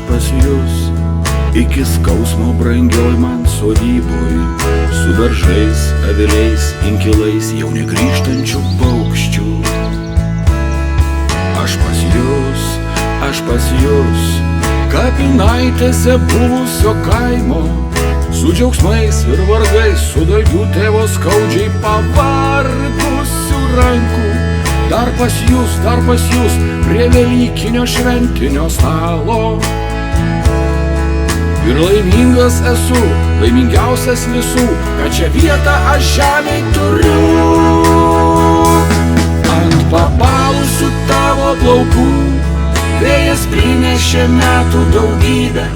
pas jus, iki skausmo brangioj man sodyboj, su daržais, aviliais, inkilais, jau negrįžtančių paukščių. Aš pas jus, kapinaitėse buvusio kaimo, su džiaugsmais ir vargais, su dalgių tėvo skaudžiai pavargusių rankų. Dar pas jus, prie velykinio šventinio stalo. Ir laimingas esu, laimingiausias visų, kad čia vietą aš žemėj turiu. Ant pabalusių tavo plaukų vėjas prinešė metų daugybę.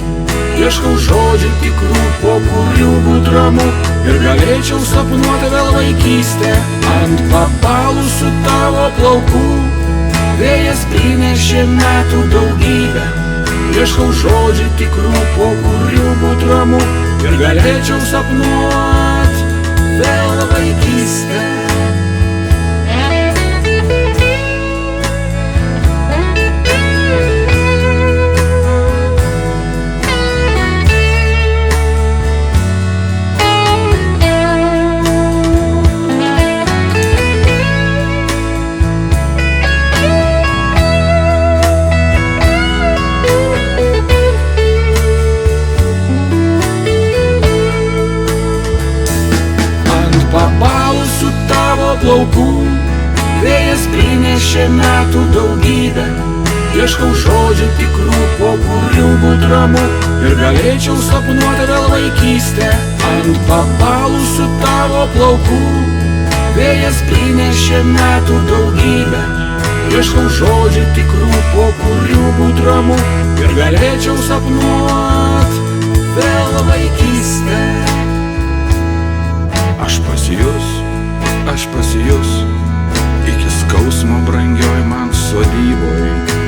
Ieškau žodžių tikrų, po kurių būt ramu ir galėčiau sapnuoti vėl vaikystę. Ant pabalusių tavo plaukų vėjas prinešė metų daugybę. Ieškau žodžių tikrų, po kurių būt ramu ir galėčiau sapnuot vėl vaikystę. Pabalusių tavo plaukų vėjas prinešė metų daugybę. Ieškau žodžių tikrų, po kurių būt ramu ir galėčiau sapnuoti vėl vaikystę. Ant pabalusių tavo plaukų vėjas prinešė metų daugybę. Ieškau žodžių tikrų, po kurių būt ramu ir galėčiau sapnuot vėl vaikystę. Aš pas jus, iki skausmo brangioj man sodyboj,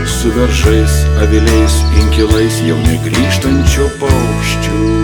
su daržais, aviliais, inkilais, jau negrįžtančių paukščių.